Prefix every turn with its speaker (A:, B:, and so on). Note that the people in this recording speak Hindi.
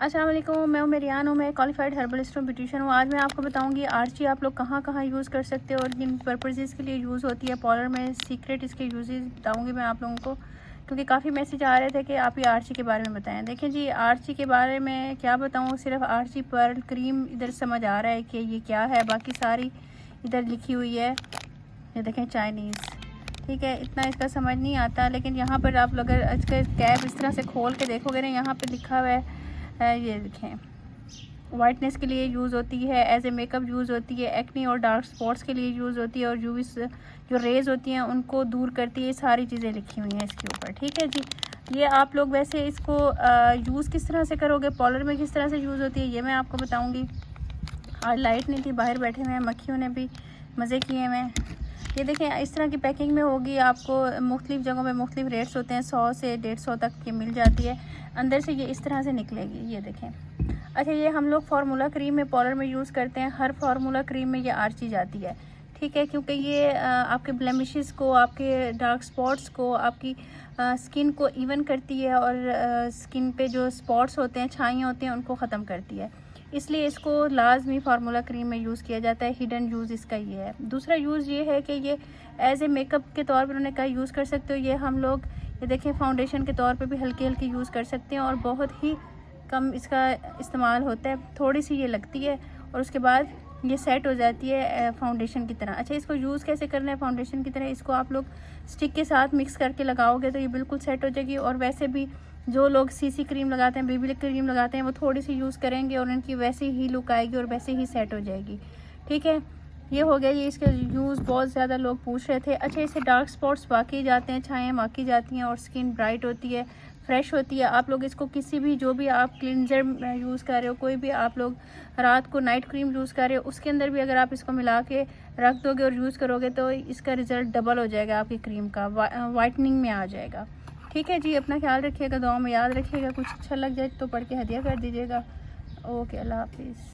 A: अस्सलाम वालेकुम, मैं मेरियान हूँ। मैं क्वालिफाइड हर्बलिस्ट हूँ, ब्यूटिशियन हूँ। आज मैं आपको बताऊँगी आर्ची आप लोग कहाँ कहाँ यूज़ कर सकते हो और किन पर्पसेस के लिए यूज़ होती है। पार्लर में सीक्रेट इसके यूजेस बताऊँगी मैं आप लोगों को, क्योंकि काफ़ी मैसेज आ रहे थे कि आप ये आर्ची के बारे में बताएं। देखें जी, आर्ची के बारे में क्या बताऊँ, सिर्फ आर्ची पर्ल क्रीम इधर समझ आ रहा है कि ये क्या है, बाकी सारी इधर लिखी हुई है। ये देखें चाइनीज़, ठीक है, इतना इसका समझ नहीं आता। लेकिन यहाँ पर आप लोग अगर इसका कैप इस तरह से खोल के देखोगे ना, यहाँ पे लिखा हुआ है, ये देखें, वाइटनेस के लिए यूज़ होती है, एज ए मेकअप यूज़ होती है, एक्नी और डार्क स्पॉट्स के लिए यूज़ होती है, और यूवी जो रेज़ होती हैं उनको दूर करती है। सारी चीज़ें लिखी हुई हैं इसके ऊपर, ठीक है जी। ये आप लोग वैसे इसको यूज़ किस तरह से करोगे, पार्लर में किस तरह से यूज़ होती है, ये मैं आपको बताऊँगी। आज लाइट नहीं थी, बाहर बैठे हुए हैं, मक्खियों ने भी मज़े किए हुए हैं। ये देखें, इस तरह की पैकिंग में होगी। आपको मुख्तलिफ़ जगहों में मुख्तलिफ़ रेट्स होते हैं, 100 से 150 तक की मिल जाती है। अंदर से ये इस तरह से निकलेगी, ये देखें। अच्छा, ये हम लोग फार्मूला क्रीम में पार्लर में यूज़ करते हैं। हर फार्मूला क्रीम में ये आर्ची जाती है, ठीक है, क्योंकि ये आपके ब्लेमिशेस को, आपके डार्क स्पॉट्स को, आपकी स्किन को इवन करती है, और स्किन पे जो स्पॉट्स होते हैं, छाइयाँ होती हैं, उनको ख़त्म करती है। इसलिए इसको लाजमी फार्मूला क्रीम में यूज़ किया जाता है। हिडन यूज़ इसका ये है। दूसरा यूज़ ये है कि ये एज ए मेकअप के तौर पर उन्होंने कहा यूज़ कर सकते हो। ये हम लोग ये देखें फाउंडेशन के तौर पे भी हल्के हल्के यूज़ कर सकते हैं, और बहुत ही कम इसका इस्तेमाल होता है। थोड़ी सी ये लगती है और उसके बाद ये सेट हो जाती है फाउंडेशन की तरह। अच्छा, इसको यूज़ कैसे करना है फाउंडेशन की तरह, इसको आप लोग स्टिक के साथ मिक्स करके लगाओगे तो ये बिल्कुल सेट हो जाएगी। और वैसे भी जो लोग सीसी क्रीम लगाते हैं, बेबी क्रीम लगाते हैं, वो थोड़ी सी यूज़ करेंगे और उनकी वैसे ही लुक आएगी और वैसे ही सेट हो जाएगी, ठीक है। ये हो गया, ये इसके यूज़ बहुत ज़्यादा लोग पूछ रहे थे। अच्छा, इससे डार्क स्पॉट्स बाकी जाते हैं, छायाँ बाकी जाती हैं, और स्किन ब्राइट होती है, फ्रेश होती है। आप लोग इसको किसी भी, जो भी आप क्लिनजर यूज़ कर रहे हो, कोई भी आप लोग रात को नाइट क्रीम यूज़ कर रहे हो, उसके अंदर भी अगर आप इसको मिला के रख दोगे और यूज़ करोगे तो इसका रिज़ल्ट डबल हो जाएगा, आपकी क्रीम का वाइटनिंग में आ जाएगा, ठीक है जी। अपना ख्याल रखिएगा, दुआ में याद रखिएगा। कुछ अच्छा लग जाए तो पढ़ के हदिया कर दीजिएगा। ओके, अल्लाह हाफिज़।